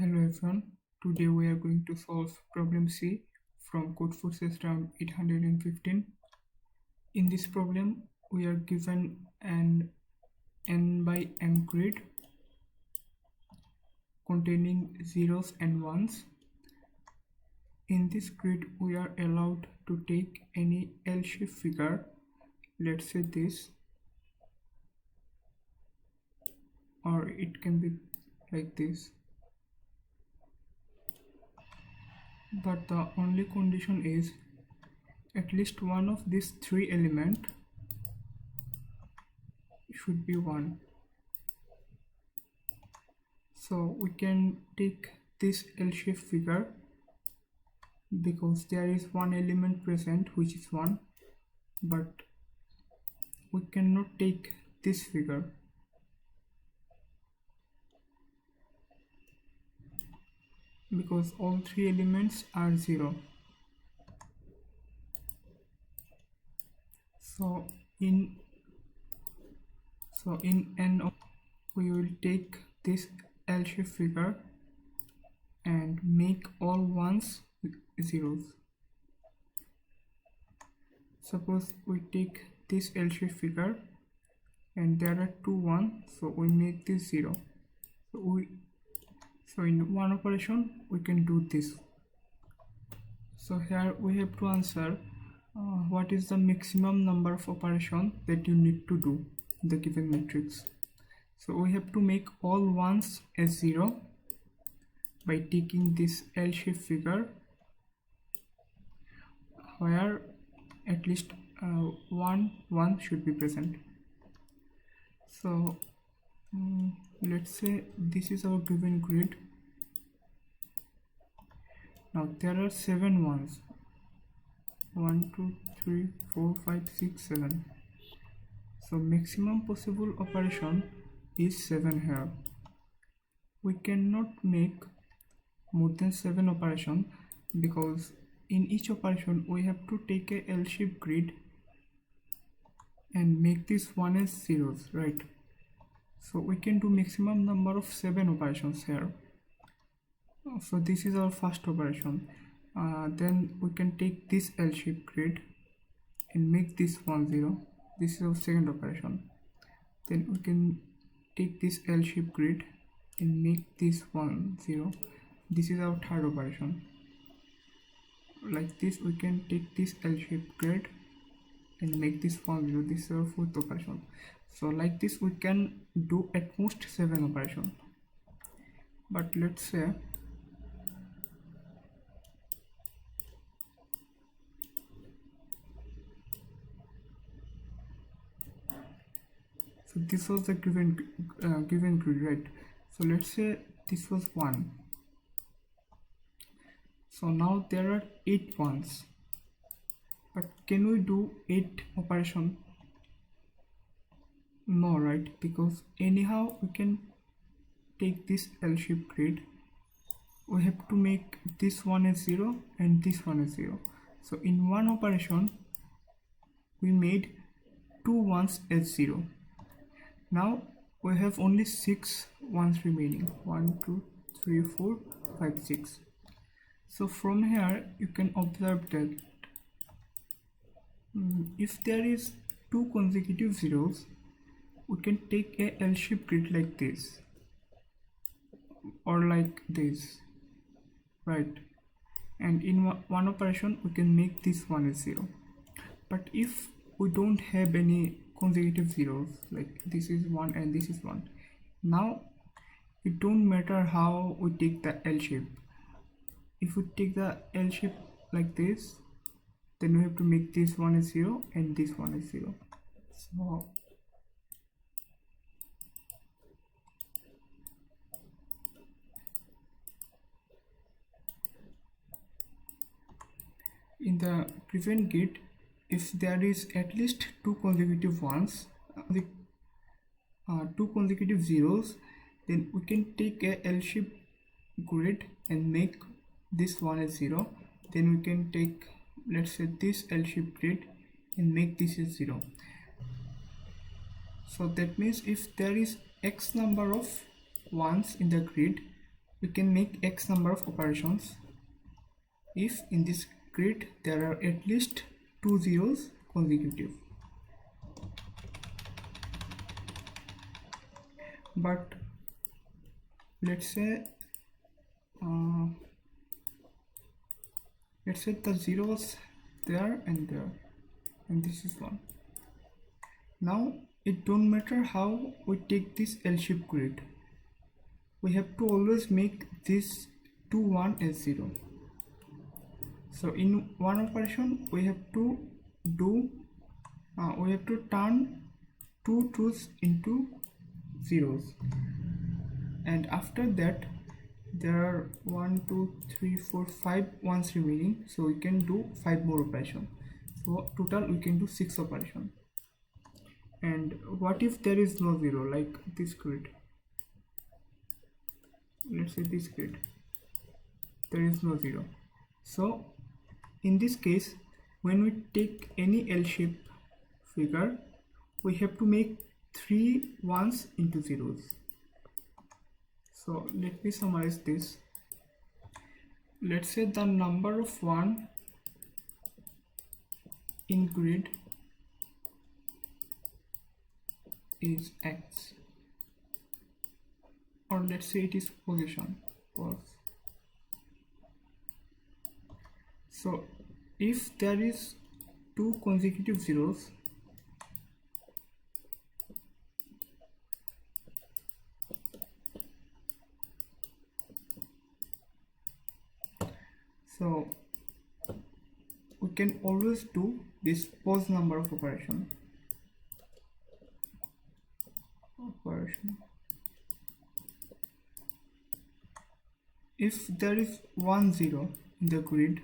Hello everyone, today we are going to solve problem C from Codeforces term 815. In this problem, we are given an n by m grid containing zeros and ones. In this grid, we are allowed to take any L-shaped figure, let's say this, or it can be like this. But the only condition is at least one of these three elements should be 1. So we can take this L-shaped figure because there is one element present which is 1, but we cannot take this figure because all three elements are 0. So in n we will take this L-shaped figure and make all ones zeros. Suppose we take this L-shaped figure and there are two 1, so we make this 0. So in one operation we can do this. So here we have to answer what is the maximum number of operations that you need to do in the given matrix. So we have to make all ones as 0 by taking this L-shaped figure where at least one should be present. So let's say this is our given grid. Now there are 7 ones. 1, 2, 3, 4, 5, 6, 7. So maximum possible operation is 7 here. We cannot make more than 7 operations because in each operation we have to take a L-shaped grid and make this one as zeros, right? So we can do maximum number of 7 operations here. So this is our first operation. Then we can take this L-shaped grid and make this 1 0. This is our second operation. Then we can take this L-shaped grid and make this 1 0. This is our third operation. Like this we can take this L-shaped grid and make this 1 0. This is our fourth operation. So like this we can do at most 7 operations. But let's say so this was the given grid, right? So let's say this was 1. So now there are 8 ones. But can we do 8 operations? No, right? Because anyhow we can take this L-shaped grid. We have to make this one as 0 and this one as 0. So in one operation we made 2 ones as 0. Now we have only 6 ones remaining. 1, 2, 3, 4, 5, 6. So from here you can observe that if there is 2 consecutive zeros, we can take a L-shaped grid like this or like this, right? And in one operation we can make this one as 0. But if we don't have any consecutive zeros, like this is 1 and this is 1, now it don't matter how we take the L shape. If we take the L shape like this, then we have to make this one as 0 and this one is 0. So in the given grid, if there is at least 2 consecutive ones, 2 consecutive zeros, then we can take a L-shaped grid and make this one as 0. Then we can take, let's say, this L-shaped grid and make this as 0. So that means if there is x number of ones in the grid, we can make x number of operations if in this grid there are at least 2 zeros consecutive. But let's say the zeros there and there, and this is 1. Now it don't matter how we take this L-shaped grid, we have to always make this 2 1 as 0. So in one operation we have to do turn 2 2's into zeros, and after that there are 1 2 3 4 5 ones remaining, so we can do 5 more operations. So total we can do 6 operations. And what if there is no zero, like this grid? Let's say this grid there is no zero. So in this case, when we take any L-shaped figure, we have to make 3 ones into zeros. So let me summarize this. Let's say the number of 1 in grid is x, or let's say it is position. So if there is 2 consecutive zeros, so we can always do this pose number of operation. If there is 1 0 in the grid,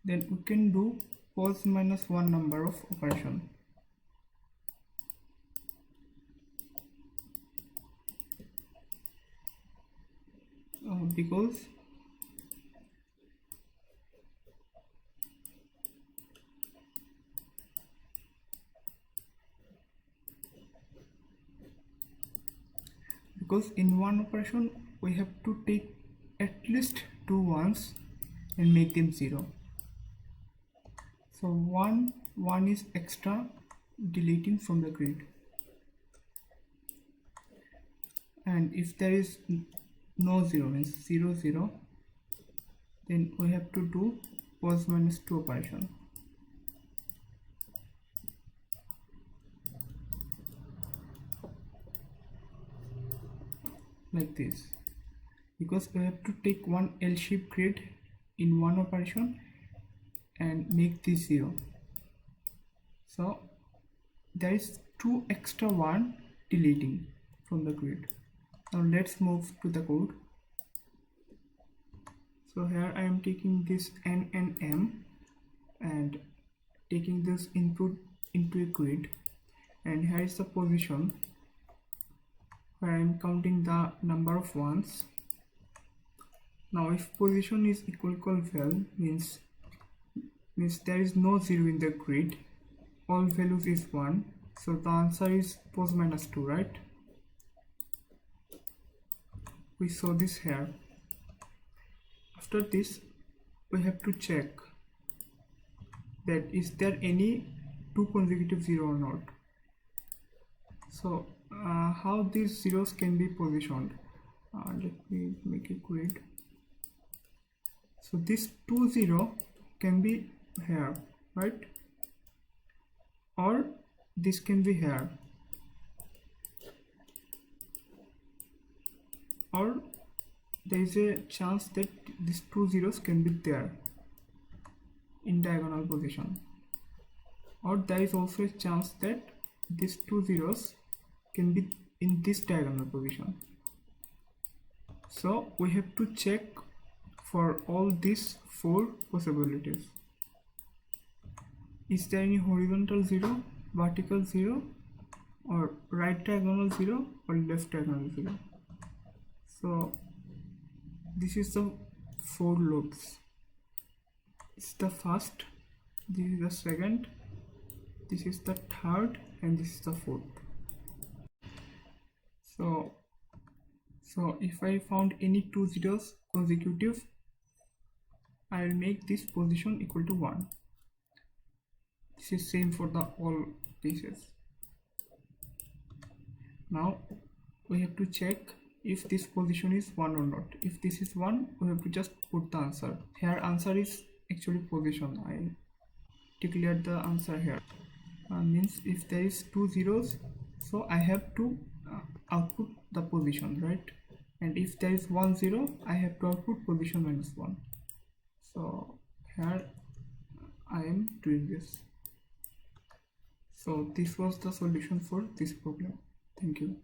then we can do pose minus 1 number of operation. Because in one operation we have to take at least 2 ones and make them 0. So 1 is extra deleting from the grid, and if there is no 0 means 0 0, then we have to do pose minus 2 operation. Like this, because we have to take one L-shaped grid in one operation and make this 0. So there is 2 extra 1 deleting from the grid. Now let's move to the code. So here I am taking this n and m and taking this input into a grid, and here is the position where I am counting the number of ones. Now if position is equal val, means there is no 0 in the grid, all values is 1, so the answer is pose minus 2, right? We saw this here. After this we have to check that is there any 2 consecutive 0 or not. So how these zeros can be positioned? Let me make a grid. So this 2 0 can be here, right? Or this can be here, or there is a chance that these 2 zeros can be there in diagonal position, or there is also a chance that these 2 zeros can be in this diagonal position. So we have to check for all these 4 possibilities. Is there any horizontal 0, vertical 0, or right diagonal 0, or left diagonal 0? So this is the 4 loops. It's the first, this is the second, this is the third, and this is the fourth. So if I found any two zeros consecutive, I will make this position equal to 1. This is same for the all cases. Now we have to check if this position is 1 or not. If this is 1, we have to just put the answer. Here answer is actually position. I declared the answer here. Means if there is two zeros, so I have to output the position, right? And if there is 1 0, I have to output position minus 1. So here I am doing this. So this was the solution for this problem. Thank you.